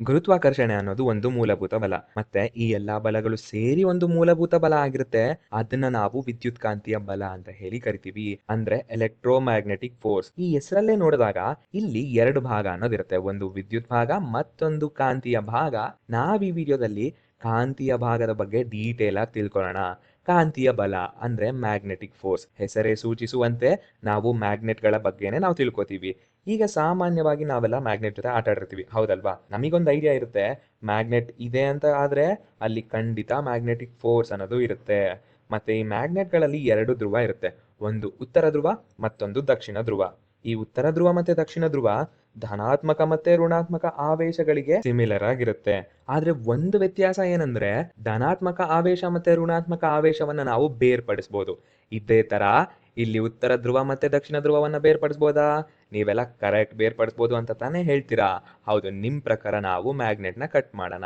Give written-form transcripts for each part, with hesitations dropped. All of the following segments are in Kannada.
ಗುರುತ್ವಾಕರ್ಷಣೆ ಅನ್ನೋದು ಒಂದು ಮೂಲಭೂತ ಬಲ. ಮತ್ತೆ ಈ ಎಲ್ಲಾ ಬಲಗಳು ಸೇರಿ ಒಂದು ಮೂಲಭೂತ ಬಲ ಆಗಿರುತ್ತೆ. ಅದನ್ನ ನಾವು ವಿದ್ಯುತ್ಕಾಂತೀಯ ಬಲ ಅಂತ ಹೇಳಿ ಕರಿತೀವಿ. ಅಂದ್ರೆ ಎಲೆಕ್ಟ್ರೋಮ್ಯಾಗ್ನೆಟಿಕ್ ಫೋರ್ಸ್. ಈ ಹೆಸರಲ್ಲೇ ನೋಡಿದಾಗ ಇಲ್ಲಿ 2 ಭಾಗ ಅನ್ನೋದಿರುತ್ತೆ. ಒಂದು ವಿದ್ಯುತ್ ಭಾಗ, ಮತ್ತೊಂದು ಕಾಂತೀಯ ಭಾಗ. ನಾವ್ ಈ ವಿಡಿಯೋದಲ್ಲಿ ಕಾಂತೀಯ ಭಾಗದ ಬಗ್ಗೆ ಡೀಟೇಲ್ ಆಗಿ ತಿಳ್ಕೊಳ್ಳೋಣ. ಕಾಂತೀಯ ಬಲ ಅಂದ್ರೆ ಮ್ಯಾಗ್ನೆಟಿಕ್ ಫೋರ್ಸ್. ಹೆಸರೇ ಸೂಚಿಸುವಂತೆ ನಾವು ಮ್ಯಾಗ್ನೆಟ್ಗಳ ಬಗ್ಗೆನೇ ನಾವು ತಿಳ್ಕೊತೀವಿ. ಈಗ ಸಾಮಾನ್ಯವಾಗಿ ನಾವೆಲ್ಲ ಮ್ಯಾಗ್ನೆಟ್ ಜೊತೆ ಆಟ ಆಡಿರ್ತೀವಿ, ಹೌದಲ್ವಾ? ನಮಗೊಂದು ಐಡಿಯಾ ಇರುತ್ತೆ, ಮ್ಯಾಗ್ನೆಟ್ ಇದೆ ಅಂತ ಆದ್ರೆ ಅಲ್ಲಿ ಖಂಡಿತ ಮ್ಯಾಗ್ನೆಟಿಕ್ ಫೋರ್ಸ್ ಅನ್ನೋದು ಇರುತ್ತೆ. ಮತ್ತೆ ಈ ಮ್ಯಾಗ್ನೆಟ್ಗಳಲ್ಲಿ 2 ಧ್ರುವ ಇರುತ್ತೆ. ಒಂದು ಉತ್ತರ ಧ್ರುವ, ಮತ್ತೊಂದು ದಕ್ಷಿಣ ಧ್ರುವ. ಈ ಉತ್ತರ ಧ್ರುವ ಮತ್ತೆ ದಕ್ಷಿಣ ಧ್ರುವ ಧನಾತ್ಮಕ ಮತ್ತೆ ಋಣಾತ್ಮಕ ಆವೇಶಗಳಿಗೆ ಸಿಮಿಲರ್ ಆಗಿರುತ್ತೆ. ಆದ್ರೆ ಒಂದು ವ್ಯತ್ಯಾಸ ಏನಂದ್ರೆ, ಧನಾತ್ಮಕ ಆವೇಶ ಮತ್ತೆ ಋಣಾತ್ಮಕ ಆವೇಶವನ್ನ ನಾವು ಬೇರ್ಪಡಿಸಬಹುದು. ಇದೇ ತರ ಇಲ್ಲಿ ಉತ್ತರ ಧ್ರುವ ಮತ್ತೆ ದಕ್ಷಿಣ ಧ್ರುವವನ್ನ ಬೇರ್ಪಡಿಸಬಹುದಾ? ನೀವೆಲ್ಲ ಕರೆಕ್ಟ್ ಬೇರ್ಪಡಿಸಬಹುದು ಅಂತ ತಾನೇ ಹೇಳ್ತೀರಾ? ಹೌದು, ನಿಮ್ ಪ್ರಕಾರ ನಾವು ಮ್ಯಾಗ್ನೆಟ್ನ ಕಟ್ ಮಾಡೋಣ.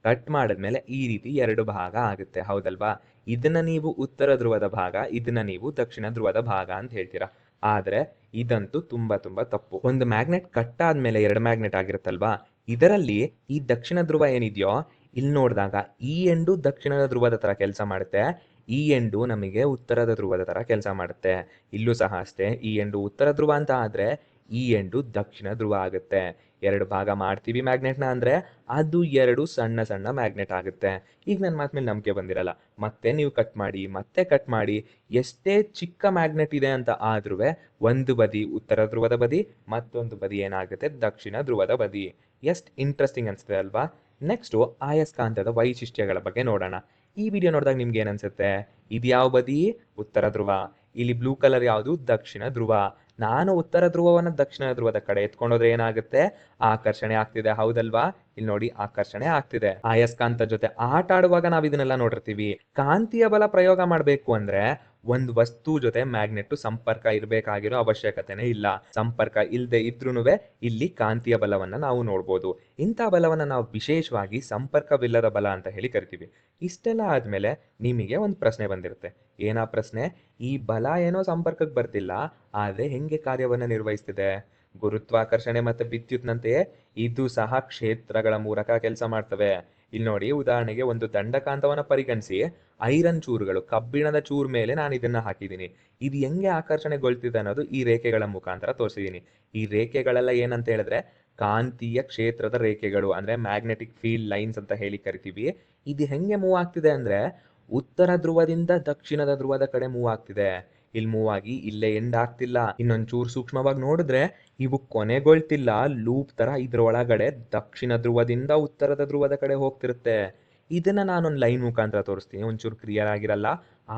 ಕಟ್ ಮಾಡಿದ್ಮೇಲೆ ಈ ರೀತಿ 2 ಭಾಗ ಆಗುತ್ತೆ, ಹೌದಲ್ವಾ? ಇದನ್ನ ನೀವು ಉತ್ತರ ಧ್ರುವದ ಭಾಗ, ಇದನ್ನ ನೀವು ದಕ್ಷಿಣ ಧ್ರುವದ ಭಾಗ ಅಂತ ಹೇಳ್ತೀರಾ. ಆದ್ರೆ ಇದಂತೂ ತುಂಬಾ ತುಂಬಾ ತಪ್ಪು. ಒಂದು ಮ್ಯಾಗ್ನೆಟ್ ಕಟ್ ಆದ್ಮೇಲೆ 2 ಮ್ಯಾಗ್ನೆಟ್ ಆಗಿರುತ್ತಲ್ವಾ, ಇದರಲ್ಲಿ ಈ ದಕ್ಷಿಣ ಧ್ರುವ ಏನಿದೆಯೋ, ಇಲ್ಲಿ ನೋಡಿದಾಗ ಈ ಎಂಡು ದಕ್ಷಿಣದ ಧ್ರುವದ ತರ ಕೆಲಸ ಮಾಡುತ್ತೆ, ಈ ಎಂಡು ನಮಗೆ ಉತ್ತರದ ಧ್ರುವದ ತರ ಕೆಲಸ ಮಾಡುತ್ತೆ. ಇಲ್ಲೂ ಸಹ ಅಷ್ಟೇ, ಈ ಎಂಡು ಉತ್ತರ ಧ್ರುವ ಅಂತ ಆದ್ರೆ ಈ ಎಂಡು ದಕ್ಷಿಣ ಧ್ರುವ ಆಗುತ್ತೆ. 2 ಭಾಗ ಮಾಡ್ತೀವಿ ಮ್ಯಾಗ್ನೆಟ್ನ ಅಂದ್ರೆ ಅದು 2 ಸಣ್ಣ ಸಣ್ಣ ಮ್ಯಾಗ್ನೆಟ್ ಆಗುತ್ತೆ. ಈಗ ನನ್ನ ಮಾತ್ ಮೇಲೆ ನಂಬಿಕೆ ಬಂದಿರಲ್ಲ. ಮತ್ತೆ ನೀವು ಕಟ್ ಮಾಡಿ, ಮತ್ತೆ ಕಟ್ ಮಾಡಿ, ಎಷ್ಟೇ ಚಿಕ್ಕ ಮ್ಯಾಗ್ನೆಟ್ ಇದೆ ಅಂತ ಆದ್ರೂ ಒಂದು ಬದಿ ಉತ್ತರ ಧ್ರುವದ ಬದಿ, ಮತ್ತೊಂದು ಬದಿ ಏನಾಗುತ್ತೆ ದಕ್ಷಿಣ ಧ್ರುವದ ಬದಿ. ಎಷ್ಟು ಇಂಟ್ರೆಸ್ಟಿಂಗ್ ಅನ್ಸುತ್ತೆ ಅಲ್ವಾ? ನೆಕ್ಸ್ಟು ಆಯಸ್ಕಾಂತದ ವೈಶಿಷ್ಟ್ಯಗಳ ಬಗ್ಗೆ ನೋಡೋಣ. ಈ ವಿಡಿಯೋ ನೋಡಿದಾಗ ನಿಮ್ಗೆ ಏನನ್ಸುತ್ತೆ? ಇದು ಯಾವ ಬದಿ? ಉತ್ತರ ಧ್ರುವ. ಇಲ್ಲಿ ಬ್ಲೂ ಕಲರ್ ಯಾವುದು? ದಕ್ಷಿಣ ಧ್ರುವ. ನಾನು ಉತ್ತರ ಧ್ರುವವನ್ನ ದಕ್ಷಿಣ ಧ್ರುವದ ಕಡೆ ಎತ್ಕೊಂಡೋದ್ರೆ ಏನಾಗುತ್ತೆ? ಆಕರ್ಷಣೆ ಆಗ್ತಿದೆ, ಹೌದಲ್ವಾ? ಇಲ್ಲಿ ನೋಡಿ, ಆಕರ್ಷಣೆ ಆಗ್ತಿದೆ. ಅಯಸ್ಕಾಂತ ಜೊತೆ ಆಟ ಆಡುವಾಗ ನಾವ್ ಇದನ್ನೆಲ್ಲ ನೋಡಿರ್ತೀವಿ. ಕಾಂತೀಯ ಬಲ ಪ್ರಯೋಗ ಮಾಡ್ಬೇಕು ಅಂದ್ರೆ ಒಂದು ವಸ್ತು ಜೊತೆ ಮ್ಯಾಗ್ನೆಟ್ ಸಂಪರ್ಕ ಇರಬೇಕಾಗಿರೋ ಅವಶ್ಯಕತೆನೇ ಇಲ್ಲ. ಸಂಪರ್ಕ ಇಲ್ಲದೆ ಇದ್ರೂನುವೆ ಇಲ್ಲಿ ಕಾಂತೀಯ ಬಲವನ್ನ ನಾವು ನೋಡ್ಬೋದು. ಇಂಥ ಬಲವನ್ನ ನಾವು ವಿಶೇಷವಾಗಿ ಸಂಪರ್ಕವಿಲ್ಲದ ಬಲ ಅಂತ ಹೇಳಿ ಕರಿತೀವಿ. ಇಷ್ಟೆಲ್ಲ ಆದ್ಮೇಲೆ ನಿಮಗೆ ಒಂದು ಪ್ರಶ್ನೆ ಬಂದಿರುತ್ತೆ. ಏನಾ ಪ್ರಶ್ನೆ? ಈ ಬಲ ಏನೋ ಸಂಪರ್ಕಕ್ಕೆ ಬರ್ತಿಲ್ಲ, ಆದ್ರೆ ಹೆಂಗೆ ಕಾರ್ಯವನ್ನ ನಿರ್ವಹಿಸ್ತಿದೆ? ಗುರುತ್ವಾಕರ್ಷಣೆ ಮತ್ತೆ ವಿದ್ಯುತ್ನಂತೆಯೇ ಇದು ಸಹ ಕ್ಷೇತ್ರಗಳ ಮೂಲಕ ಕೆಲಸ ಮಾಡ್ತವೆ. ಇಲ್ಲಿ ನೋಡಿ, ಉದಾಹರಣೆಗೆ ಒಂದು ದಂಡಕಾಂತವನ್ನ ಪರಿಗಣಿಸಿ, ಐರನ್ ಚೂರುಗಳು, ಕಬ್ಬಿಣದ ಚೂರ್ ಮೇಲೆ ನಾನು ಇದನ್ನ ಹಾಕಿದ್ದೀನಿ. ಇದು ಹೆಂಗೆ ಆಕರ್ಷಣೆಗೊಳ್ತಿದೆ ಅನ್ನೋದು ಈ ರೇಖೆಗಳ ಮುಖಾಂತರ ತೋರಿಸಿದ್ದೀನಿ. ಈ ರೇಖೆಗಳೆಲ್ಲ ಏನಂತ ಹೇಳಿದ್ರೆ ಕಾಂತೀಯ ಕ್ಷೇತ್ರದ ರೇಖೆಗಳು, ಅಂದ್ರೆ ಮ್ಯಾಗ್ನೆಟಿಕ್ ಫೀಲ್ಡ್ ಲೈನ್ಸ್ ಅಂತ ಹೇಳಿ ಕರಿತೀವಿ. ಇದು ಹೆಂಗೆ ಮೂವ್ ಆಗ್ತಿದೆ ಅಂದ್ರೆ ಉತ್ತರ ಧ್ರುವದಿಂದ ದಕ್ಷಿಣದ ಧ್ರುವದ ಕಡೆ ಮೂವ್ ಆಗ್ತಿದೆ. ಇಲ್ಲಿ ಮೂವ್ ಆಗಿ ಇಲ್ಲೇ ಎಂಡ್ ಆಗ್ತಿಲ್ಲ. ಇನ್ನೊಂಚೂರು ಸೂಕ್ಷ್ಮವಾಗಿ ನೋಡಿದ್ರೆ ಇವು ಕೊನೆಗೊಳ್ತಿಲ್ಲ, ಲೂಪ್ ತರ ಇದ್ರ ಒಳಗಡೆ ದಕ್ಷಿಣ ಧ್ರುವದಿಂದ ಉತ್ತರದ ಧ್ರುವದ ಕಡೆ ಹೋಗ್ತಿರುತ್ತೆ. ಇದನ್ನ ನಾನೊಂದು ಲೈನ್ ಮುಖಾಂತರ ತೋರಿಸ್ತೀನಿ, ಒಂಚೂರು ಕ್ಲಿಯರ್ ಆಗಿರಲ್ಲ.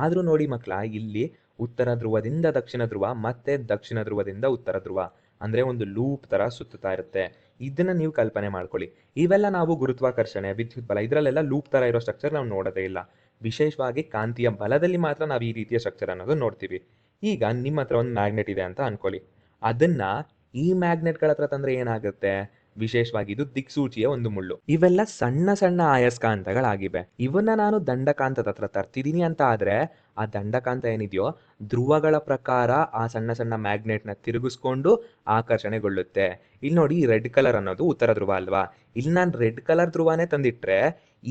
ಆದ್ರೂ ನೋಡಿ ಮಕ್ಕಳ, ಇಲ್ಲಿ ಉತ್ತರ ಧ್ರುವದಿಂದ ದಕ್ಷಿಣ ಧ್ರುವ ಮತ್ತೆ ದಕ್ಷಿಣ ಧ್ರುವದಿಂದ ಉತ್ತರ ಧ್ರುವ, ಅಂದ್ರೆ ಒಂದು ಲೂಪ್ ತರ ಸುತ್ತುತ್ತಾ ಇರುತ್ತೆ. ಇದನ್ನ ನೀವು ಕಲ್ಪನೆ ಮಾಡ್ಕೊಳ್ಳಿ. ಇವೆಲ್ಲ ನಾವು ಗುರುತ್ವಾಕರ್ಷಣೆ, ವಿದ್ಯುತ್ ಬಲ, ಇದರಲ್ಲೆಲ್ಲ ಲೂಪ್ ತರ ಇರೋ ಸ್ಟ್ರಕ್ಚರ್ ನಾವು ನೋಡೋದೇ ಇಲ್ಲ. ವಿಶೇಷವಾಗಿ ಕಾಂತೀಯ ಬಲದಲ್ಲಿ ಮಾತ್ರ ನಾವು ಈ ರೀತಿಯ ಸ್ಟ್ರಕ್ಚರ್ ಅನ್ನೋದು ನೋಡ್ತೀವಿ. ಈಗ ನಿಮ್ಮ ಹತ್ರ ಒಂದು ಮ್ಯಾಗ್ನೆಟ್ ಇದೆ ಅಂತ ಅನ್ಕೊಳ್ಳಿ. ಅದನ್ನ ಈ ಮ್ಯಾಗ್ನೆಟ್ಗಳ ಹತ್ರ ತಂದ್ರೆ ಏನಾಗುತ್ತೆ? ವಿಶೇಷವಾಗಿ ಇದು ದಿಕ್ಸೂಚಿಯ ಒಂದು ಮುಳ್ಳು. ಇವೆಲ್ಲ ಸಣ್ಣ ಸಣ್ಣ ಅಯಸ್ಕಾಂತಗಳಾಗಿವೆ. ಇವನ್ನ ನಾನು ದಂಡಕಾಂತದ ಹತ್ರ ತರ್ತಿದೀನಿ ಅಂತ ಆದ್ರೆ ಆ ದಂಡಕಾಂತ ಏನಿದೆಯೋ ಧ್ರುವಗಳ ಪ್ರಕಾರ ಆ ಸಣ್ಣ ಸಣ್ಣ ಮ್ಯಾಗ್ನೆಟ್ನ ತಿರುಗಿಸ್ಕೊಂಡು ಆಕರ್ಷಣೆಗೊಳ್ಳುತ್ತೆ. ಇಲ್ಲಿ ನೋಡಿ, ರೆಡ್ ಕಲರ್ ಅನ್ನೋದು ಉತ್ತರ ಧ್ರುವ ಅಲ್ವಾ? ಇಲ್ಲಿ ನಾನು ರೆಡ್ ಕಲರ್ ಧ್ರುವನೇ ತಂದಿಟ್ರೆ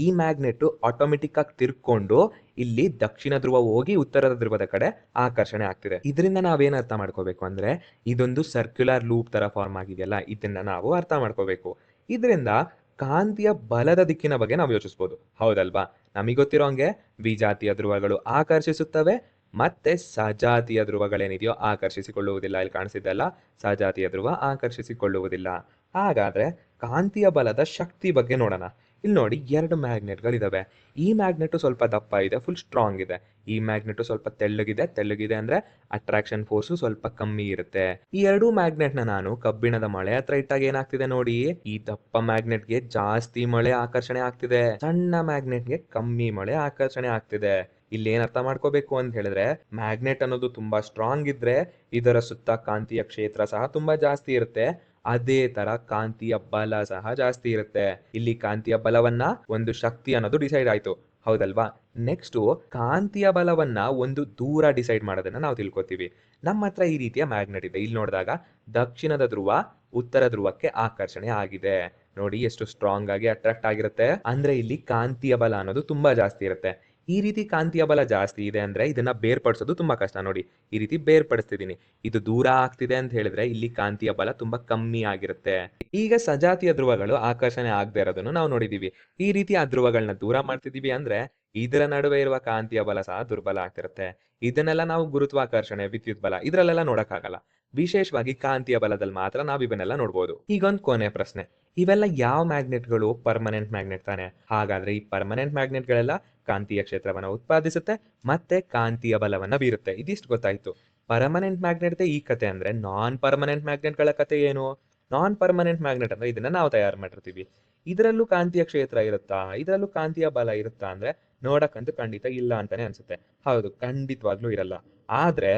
ಈ ಮ್ಯಾಗ್ನೆಟ್ ಆಟೋಮೆಟಿಕ್ ಆಗಿ ತಿರ್ಕೊಂಡು ಇಲ್ಲಿ ದಕ್ಷಿಣ ಧ್ರುವ ಹೋಗಿ ಉತ್ತರದ ಧ್ರುವದ ಕಡೆ ಆಕರ್ಷಣೆ ಆಗ್ತಿದೆ. ಇದರಿಂದ ನಾವೇನ್ ಅರ್ಥ ಮಾಡ್ಕೋಬೇಕು ಅಂದ್ರೆ ಇದೊಂದು ಸರ್ಕ್ಯುಲರ್ ಲೂಪ್ ತರ ಫಾರ್ಮ್ ಆಗಿದೆಯಲ್ಲ, ಇದನ್ನ ನಾವು ಅರ್ಥ ಮಾಡ್ಕೋಬೇಕು. ಇದರಿಂದ ಕಾಂತೀಯ ಬಲದ ದಿಕ್ಕಿನ ಬಗ್ಗೆ ನಾವು ಯೋಚಿಸ್ಬೋದು, ಹೌದಲ್ವಾ? ನಮಗೆ ಗೊತ್ತಿರೋ ಹಂಗೆ ವಿಜಾತಿಯ ಧ್ರುವಗಳು ಆಕರ್ಷಿಸುತ್ತವೆ, ಮತ್ತೆ ಸಜಾತಿಯ ಧ್ರುವಗಳೇನಿದೆಯೋ ಆಕರ್ಷಿಸಿಕೊಳ್ಳುವುದಿಲ್ಲ. ಇಲ್ಲಿ ಕಾಣಿಸಿದ್ದಲ್ಲ, ಸಜಾತಿಯ ಧ್ರುವ ಆಕರ್ಷಿಸಿಕೊಳ್ಳುವುದಿಲ್ಲ. ಹಾಗಾದ್ರೆ ಕಾಂತೀಯ ಬಲದ ಶಕ್ತಿ ಬಗ್ಗೆ ನೋಡೋಣ. ಇಲ್ಲಿ ನೋಡಿ, 2 ಮ್ಯಾಗ್ನೆಟ್ಗಳಿದಾವೆ. ಈ ಮ್ಯಾಗ್ನೆಟ್ ಸ್ವಲ್ಪ ದಪ್ಪ ಇದೆ, ಫುಲ್ ಸ್ಟ್ರಾಂಗ್ ಇದೆ. ಈ ಮ್ಯಾಗ್ನೆಟ್ ಸ್ವಲ್ಪ ತೆಳ್ಳಗಿದೆ. ತೆಳ್ಳಗಿದೆ ಅಂದ್ರೆ ಅಟ್ರಾಕ್ಷನ್ ಫೋರ್ಸ್ ಸ್ವಲ್ಪ ಕಮ್ಮಿ ಇರುತ್ತೆ. ಈ 2 ಮ್ಯಾಗ್ನೆಟ್ನ ನಾನು ಕಬ್ಬಿಣದ ಮಳೆ ಹತ್ರ ಇಟ್ಟಾಗ ಏನಾಗ್ತಿದೆ ನೋಡಿ, ಈ ದಪ್ಪ ಮ್ಯಾಗ್ನೆಟ್ಗೆ ಜಾಸ್ತಿ ಮಳೆ ಆಕರ್ಷಣೆ ಆಗ್ತಿದೆ, ಸಣ್ಣ ಮ್ಯಾಗ್ನೆಟ್ಗೆ ಕಮ್ಮಿ ಮಳೆ ಆಕರ್ಷಣೆ ಆಗ್ತಿದೆ. ಇಲ್ಲಿ ಏನ್ ಅರ್ಥ ಮಾಡ್ಕೋಬೇಕು ಅಂತ ಹೇಳಿದ್ರೆ, ಮ್ಯಾಗ್ನೆಟ್ ಅನ್ನೋದು ತುಂಬಾ ಸ್ಟ್ರಾಂಗ್ ಇದ್ರೆ ಇದರ ಸುತ್ತ ಕಾಂತೀಯ ಕ್ಷೇತ್ರ ಸಹ ತುಂಬಾ ಜಾಸ್ತಿ ಇರುತ್ತೆ. ಅದೇ ತರ ಕಾಂತೀಯ ಬಲ ಸಹ ಜಾಸ್ತಿ ಇರುತ್ತೆ. ಇಲ್ಲಿ ಕಾಂತೀಯ ಬಲವನ್ನ ಒಂದು ಶಕ್ತಿ ಅನ್ನೋದು ಡಿಸೈಡ್ ಆಯ್ತು, ಹೌದಲ್ವಾ? ನೆಕ್ಸ್ಟ್ ಕಾಂತೀಯ ಬಲವನ್ನ ಒಂದು ದೂರ ಡಿಸೈಡ್ ಮಾಡೋದನ್ನ ನಾವು ತಿಳ್ಕೊತೀವಿ. ನಮ್ಮ ಹತ್ರ ಈ ರೀತಿಯ ಮ್ಯಾಗ್ನೆಟ್ ಇದೆ. ಇಲ್ಲಿ ನೋಡಿದಾಗ ದಕ್ಷಿಣದ ಧ್ರುವ ಉತ್ತರ ಧ್ರುವಕ್ಕೆ ಆಕರ್ಷಣೆ ಆಗಿದೆ. ನೋಡಿ ಎಷ್ಟು ಸ್ಟ್ರಾಂಗ್ ಆಗಿ ಅಟ್ರಾಕ್ಟ್ ಆಗಿರುತ್ತೆ. ಅಂದ್ರೆ ಇಲ್ಲಿ ಕಾಂತೀಯ ಬಲ ಅನ್ನೋದು ತುಂಬಾ ಜಾಸ್ತಿ ಇರುತ್ತೆ. ಈ ರೀತಿ ಕಾಂತೀಯ ಬಲ ಜಾಸ್ತಿ ಇದೆ ಅಂದ್ರೆ ಇದನ್ನ ಬೇರ್ಪಡಿಸೋದು ತುಂಬಾ ಕಷ್ಟ. ನೋಡಿ ಈ ರೀತಿ ಬೇರ್ಪಡಿಸ್ತಿದೀನಿ. ಇದು ದೂರ ಆಗ್ತಿದೆ ಅಂತ ಹೇಳಿದ್ರೆ ಇಲ್ಲಿ ಕಾಂತೀಯ ಬಲ ತುಂಬಾ ಕಮ್ಮಿ ಆಗಿರುತ್ತೆ. ಈಗ ಸಜಾತಿಯ ಧ್ರುವಗಳು ಆಕರ್ಷಣೆ ಆಗದೆ ಇರೋದನ್ನು ನಾವು ನೋಡಿದೀವಿ. ಈ ರೀತಿ ಆ ಧ್ರುವಗಳನ್ನ ದೂರ ಮಾಡ್ತಿದೀವಿ ಅಂದ್ರೆ ಇದರ ನಡುವೆ ಇರುವ ಕಾಂತೀಯ ಬಲ ಸಹ ದುರ್ಬಲ ಆಗ್ತಿರುತ್ತೆ. ಇದನ್ನೆಲ್ಲ ನಾವು ಗುರುತ್ವಾಕರ್ಷಣೆ, ವಿದ್ಯುತ್ ಬಲ ಇದ್ರಲ್ಲೆಲ್ಲ ನೋಡಕ್ಕಾಗಲ್ಲ. ವಿಶೇಷವಾಗಿ ಕಾಂತೀಯ ಬಲದಲ್ಲಿ ಮಾತ್ರ ನಾವ್ ಇವನ್ನೆಲ್ಲ ನೋಡ್ಬೋದು. ಈಗೊಂದು ಕೊನೆ ಪ್ರಶ್ನೆ, ಇವೆಲ್ಲ ಯಾವ ಮ್ಯಾಗ್ನೆಟ್ಗಳು? ಪರ್ಮನೆಂಟ್ ಮ್ಯಾಗ್ನೆಟ್ ತಾನೆ. ಹಾಗಾದ್ರೆ ಈ ಪರ್ಮನೆಂಟ್ ಮ್ಯಾಗ್ನೆಟ್ಗಳೆಲ್ಲ ಕಾಂತೀಯ ಕ್ಷೇತ್ರವನ್ನ ಉತ್ಪಾದಿಸುತ್ತೆ ಮತ್ತೆ ಕಾಂತೀಯ ಬಲವನ್ನ ಬೀರುತ್ತೆ. ಇದಿಷ್ಟು ಗೊತ್ತಾಯ್ತು. ಪರ್ಮನೆಂಟ್ ಮ್ಯಾಗ್ನೆಟ್ ಈ ಕತೆ ಅಂದ್ರೆ ನಾನ್ ಪರ್ಮನೆಂಟ್ ಮ್ಯಾಗ್ನೆಟ್ಗಳ ಕತೆ ಏನು? ನಾನ್ ಪರ್ಮನೆಂಟ್ ಮ್ಯಾಗ್ನೆಟ್ ಅಂದ್ರೆ ಇದನ್ನ ನಾವು ತಯಾರು ಮಾಡಿರ್ತೀವಿ. ಇದರಲ್ಲೂ ಕಾಂತೀಯ ಕ್ಷೇತ್ರ ಇರುತ್ತಾ? ಇದರಲ್ಲೂ ಕಾಂತೀಯ ಬಲ ಇರುತ್ತಾ ಅಂದ್ರೆ ನೋಡಕ್ಕಂತೂ ಖಂಡಿತ ಇಲ್ಲ ಅಂತಾನೆ ಅನ್ಸುತ್ತೆ. ಹೌದು, ಖಂಡಿತವಾಗ್ಲೂ ಇರಲ್ಲ. ಆದ್ರೆ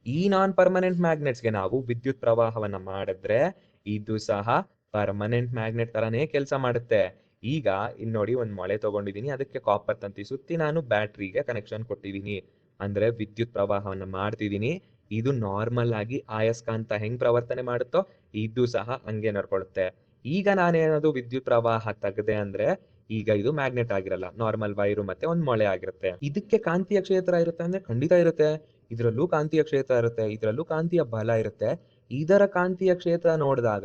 ಈ ನಾನ್ ಪರ್ಮನೆಂಟ್ ಮ್ಯಾಗ್ನೆಟ್ಸ್ಗೆ ನಾವು ವಿದ್ಯುತ್ ಪ್ರವಾಹವನ್ನ ಮಾಡಿದ್ರೆ ಇದು ಸಹ ಪರ್ಮನೆಂಟ್ ಮ್ಯಾಗ್ನೆಟ್ ತರಾನೇ ಕೆಲಸ ಮಾಡುತ್ತೆ. ಈಗ ಇಲ್ಲಿ ನೋಡಿ ಒಂದ್ ಮೊಳೆ ತಗೊಂಡಿದೀನಿ, ಅದಕ್ಕೆ ಕಾಪರ್ ತಂತಿ ಸುತ್ತಿ ನಾನು ಬ್ಯಾಟ್ರಿಗೆ ಕನೆಕ್ಷನ್ ಕೊಟ್ಟಿದೀನಿ. ಅಂದ್ರೆ ವಿದ್ಯುತ್ ಪ್ರವಾಹವನ್ನ ಮಾಡ್ತಿದೀನಿ. ಇದು ನಾರ್ಮಲ್ ಆಗಿ ಆಯಸ್ಕಾಂತ ಹೆಂಗ್ ಪ್ರವರ್ತನೆ ಮಾಡುತ್ತೋ ಇದು ಸಹ ಹಂಗೆ ನಡ್ಕೊಳ್ಳುತ್ತೆ. ಈಗ ನಾನೇನಾದ್ರು ವಿದ್ಯುತ್ ಪ್ರವಾಹ ತೆಗೆದೆ ಅಂದ್ರೆ ಈಗ ಇದು ಮ್ಯಾಗ್ನೆಟ್ ಆಗಿರಲ್ಲ, ನಾರ್ಮಲ್ ವೈರು ಮತ್ತೆ ಒಂದ್ ಮೊಳೆ ಆಗಿರುತ್ತೆ. ಇದಕ್ಕೆ ಕಾಂತೀಯ ಕ್ಷೇತ್ರ ಇರುತ್ತೆ ಅಂದ್ರೆ ಖಂಡಿತ ಇರುತ್ತೆ. ಇದರಲ್ಲೂ ಕಾಂತೀಯ ಕ್ಷೇತ್ರ ಇರುತ್ತೆ, ಇದರಲ್ಲೂ ಕಾಂತೀಯ ಬಲ ಇರುತ್ತೆ. ಇದರ ಕಾಂತೀಯ ಕ್ಷೇತ್ರ ನೋಡಿದಾಗ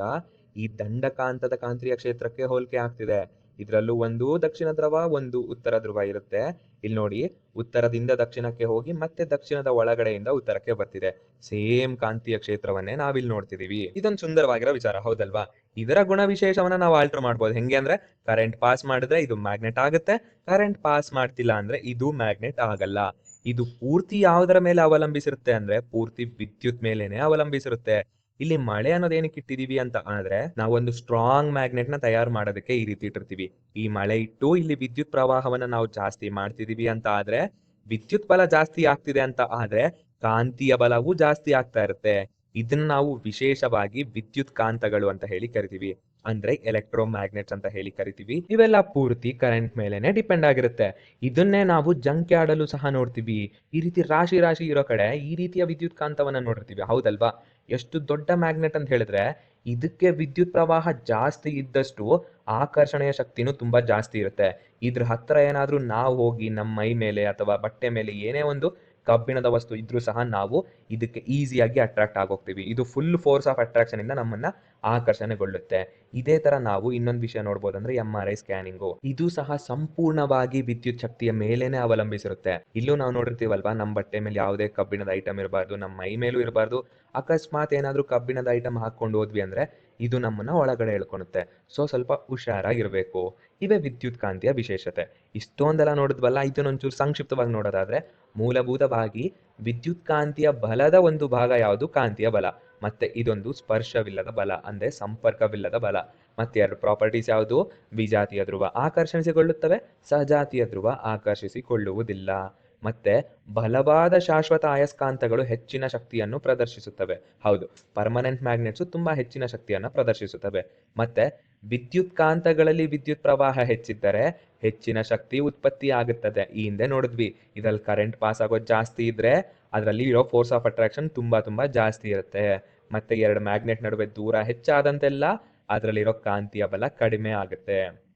ಈ ದಂಡಕಾಂತದ ಕಾಂತೀಯ ಕ್ಷೇತ್ರಕ್ಕೆ ಹೋಲಿಕೆ ಆಗ್ತಿದೆ. ಇದರಲ್ಲೂ ಒಂದು ದಕ್ಷಿಣ ಧ್ರುವ, ಒಂದು ಉತ್ತರ ಧ್ರುವ ಇರುತ್ತೆ. ಇಲ್ಲಿ ನೋಡಿ, ಉತ್ತರದಿಂದ ದಕ್ಷಿಣಕ್ಕೆ ಹೋಗಿ ಮತ್ತೆ ದಕ್ಷಿಣದ ಒಳಗಡೆಯಿಂದ ಉತ್ತರಕ್ಕೆ ಬರ್ತಿದೆ. ಸೇಮ್ ಕಾಂತೀಯ ಕ್ಷೇತ್ರವನ್ನೇ ನಾವಿಲ್ಲಿ ನೋಡ್ತಿದೀವಿ. ಇದೊಂದು ಸುಂದರವಾಗಿರೋ ವಿಚಾರ, ಹೌದಲ್ವಾ? ಇದರ ಗುಣ ವಿಶೇಷವನ್ನ ನಾವು ಆಲ್ಟರ್ ಮಾಡ್ಬೋದು. ಹೆಂಗೆ ಅಂದ್ರೆ ಕರೆಂಟ್ ಪಾಸ್ ಮಾಡಿದ್ರೆ ಇದು ಮ್ಯಾಗ್ನೆಟ್ ಆಗುತ್ತೆ, ಕರೆಂಟ್ ಪಾಸ್ ಮಾಡ್ತಿಲ್ಲ ಅಂದ್ರೆ ಇದು ಮ್ಯಾಗ್ನೆಟ್ ಆಗಲ್ಲ. ಇದು ಪೂರ್ತಿ ಯಾವುದರ ಮೇಲೆ ಅವಲಂಬಿಸಿರುತ್ತೆ ಅಂದ್ರೆ ಪೂರ್ತಿ ವಿದ್ಯುತ್ ಮೇಲೇನೆ ಅವಲಂಬಿಸಿರುತ್ತೆ. ಇಲ್ಲಿ ಮಳೆ ಅನ್ನೋದು ಏನಕ್ಕೆ ಇಟ್ಟಿದೀವಿ ಅಂತ ಆದ್ರೆ ನಾವೊಂದು ಸ್ಟ್ರಾಂಗ್ ಮ್ಯಾಗ್ನೆಟ್ ನ ತಯಾರು ಮಾಡೋದಕ್ಕೆ ಈ ರೀತಿ ಇಟ್ಟಿರ್ತೀವಿ. ಈ ಮಳೆ ಇಟ್ಟು ಇಲ್ಲಿ ವಿದ್ಯುತ್ ಪ್ರವಾಹವನ್ನ ನಾವು ಜಾಸ್ತಿ ಮಾಡ್ತಿದೀವಿ ಅಂತ ಆದ್ರೆ, ವಿದ್ಯುತ್ ಬಲ ಜಾಸ್ತಿ ಆಗ್ತಿದೆ ಅಂತ ಆದ್ರೆ ಕಾಂತೀಯ ಬಲವೂ ಜಾಸ್ತಿ ಆಗ್ತಾ ಇರುತ್ತೆ. ಇದನ್ನ ನಾವು ವಿಶೇಷವಾಗಿ ವಿದ್ಯುತ್ ಕಾಂತಗಳು ಅಂತ ಹೇಳಿ ಕರಿತೀವಿ. ಅಂದ್ರೆ ಎಲೆಕ್ಟ್ರೋ ಮ್ಯಾಗ್ನೆಟ್ಸ್ ಅಂತ ಹೇಳಿ ಕರಿತೀವಿ. ಇವೆಲ್ಲ ಪೂರ್ತಿ ಕರೆಂಟ್ ಮೇಲೆನೆ ಡಿಪೆಂಡ್ ಆಗಿರುತ್ತೆ. ಇದನ್ನೇ ನಾವು ಜಂಕಿ ಆಡಲು ಸಹ ನೋಡ್ತೀವಿ. ಈ ರೀತಿ ರಾಶಿ ರಾಶಿ ಇರೋ ಕಡೆ ಈ ರೀತಿಯ ವಿದ್ಯುತ್ ಕಾಂತವನ್ನ ನೋಡಿರ್ತೀವಿ, ಹೌದಲ್ವಾ? ಎಷ್ಟು ದೊಡ್ಡ ಮ್ಯಾಗ್ನೆಟ್ ಅಂತ ಹೇಳಿದ್ರೆ ಇದಕ್ಕೆ ವಿದ್ಯುತ್ ಪ್ರವಾಹ ಜಾಸ್ತಿ ಇದ್ದಷ್ಟು ಆಕರ್ಷಣೆಯ ಶಕ್ತಿನೂ ತುಂಬಾ ಜಾಸ್ತಿ ಇರುತ್ತೆ. ಇದ್ರ ಹತ್ರ ಏನಾದ್ರೂ ನಾವು ಹೋಗಿ ನಮ್ಮ ಮೈ ಮೇಲೆ ಅಥವಾ ಬಟ್ಟೆ ಮೇಲೆ ಏನೇ ಒಂದು ಕಬ್ಬಿಣದ ವಸ್ತು ಇದ್ರೂ ಸಹ ನಾವು ಇದಕ್ಕೆ ಈಸಿಯಾಗಿ ಅಟ್ರಾಕ್ಟ್ ಆಗೋಗ್ತೀವಿ. ಇದು ಫುಲ್ ಫೋರ್ಸ್ ಆಫ್ ಅಟ್ರಾಕ್ಷನ್ ಇಂದ ನಮ್ಮನ್ನ ಆಕರ್ಷಣೆಗೊಳ್ಳುತ್ತೆ. ಇದೇ ತರ ನಾವು ಇನ್ನೊಂದು ವಿಷಯ ನೋಡ್ಬೋದಂದ್ರೆ MRI ಸ್ಕ್ಯಾನಿಂಗು. ಇದು ಸಹ ಸಂಪೂರ್ಣವಾಗಿ ವಿದ್ಯುತ್ ಶಕ್ತಿಯ ಮೇಲೇನೆ ಅವಲಂಬಿಸಿರುತ್ತೆ. ಇಲ್ಲೂ ನಾವು ನೋಡಿರ್ತೀವಲ್ವಾ, ನಮ್ಮ ಬಟ್ಟೆ ಮೇಲೆ ಯಾವುದೇ ಕಬ್ಬಿಣದ ಐಟಮ್ ಇರಬಾರ್ದು, ನಮ್ಮ ಮೈ ಮೇಲೂ ಇರಬಾರ್ದು. ಅಕಸ್ಮಾತ್ ಏನಾದ್ರೂ ಕಬ್ಬಿಣದ ಐಟಮ್ ಹಾಕೊಂಡು ಹೋದ್ವಿ ಅಂದ್ರೆ ಇದು ನಮ್ಮನ್ನ ಒಳಗಡೆ ಎಳ್ಕೊಳುತ್ತೆ. ಸೊ ಸ್ವಲ್ಪ ಹುಷಾರಾಗಿರ್ಬೇಕು. ಇವೇ ವಿದ್ಯುತ್ ಕಾಂತಿಯ ವಿಶೇಷತೆ. ಇಷ್ಟೊಂದೆಲ್ಲ ನೋಡಿದ್ವಲ್ಲ, ಇದನ್ನೊಂಚೂರು ಸಂಕ್ಷಿಪ್ತವಾಗಿ ನೋಡೋದಾದ್ರೆ ಮೂಲಭೂತವಾಗಿ ವಿದ್ಯುತ್ ಕಾಂತಿಯ ಬಲದ ಒಂದು ಭಾಗ ಯಾವುದು? ಕಾಂತೀಯ ಬಲ. ಮತ್ತೆ ಇದೊಂದು ಸ್ಪರ್ಶವಿಲ್ಲದ ಬಲ ಅಂದ್ರೆ ಸಂಪರ್ಕವಿಲ್ಲದ ಬಲ. ಮತ್ತೆ ಎರಡು ಪ್ರಾಪರ್ಟೀಸ್ ಯಾವುದು? ವಿಜಾತೀಯ ಧ್ರುವ ಆಕರ್ಷಿಸಿಕೊಳ್ಳುತ್ತವೆ, ಸಜಾತೀಯ ಧ್ರುವ ಆಕರ್ಷಿಸಿಕೊಳ್ಳುವುದಿಲ್ಲ. ಮತ್ತೆ ಬಲವಾದ ಶಾಶ್ವತ ಅಯಸ್ಕಾಂತಗಳು ಹೆಚ್ಚಿನ ಶಕ್ತಿಯನ್ನು ಪ್ರದರ್ಶಿಸುತ್ತವೆ. ಹೌದು, ಪರ್ಮನೆಂಟ್ ಮ್ಯಾಗ್ನೆಟ್ಸ್ ತುಂಬಾ ಹೆಚ್ಚಿನ ಶಕ್ತಿಯನ್ನು ಪ್ರದರ್ಶಿಸುತ್ತವೆ. ಮತ್ತೆ ವಿದ್ಯುತ್ ಕಾಂತಗಳಲ್ಲಿ ವಿದ್ಯುತ್ ಪ್ರವಾಹ ಹೆಚ್ಚಿದ್ದರೆ ಹೆಚ್ಚಿನ ಶಕ್ತಿ ಉತ್ಪತ್ತಿ ಆಗುತ್ತದೆ. ಈ ಹಿಂದೆ ನೋಡಿದ್ವಿ, ಇದ್ರಲ್ಲಿ ಕರೆಂಟ್ ಪಾಸ್ ಆಗೋದು ಜಾಸ್ತಿ ಇದ್ರೆ ಅದರಲ್ಲಿ ಇರೋ ಫೋರ್ಸ್ ಆಫ್ ಅಟ್ರಾಕ್ಷನ್ ತುಂಬಾ ತುಂಬಾ ಜಾಸ್ತಿ ಇರುತ್ತೆ. ಮತ್ತೆ ಎರಡು ಮ್ಯಾಗ್ನೆಟ್ ನಡುವೆ ದೂರ ಹೆಚ್ಚಾದಂತೆಲ್ಲ ಅದರಲ್ಲಿರೋ ಕಾಂತೀಯ ಬಲ ಕಡಿಮೆ ಆಗುತ್ತೆ.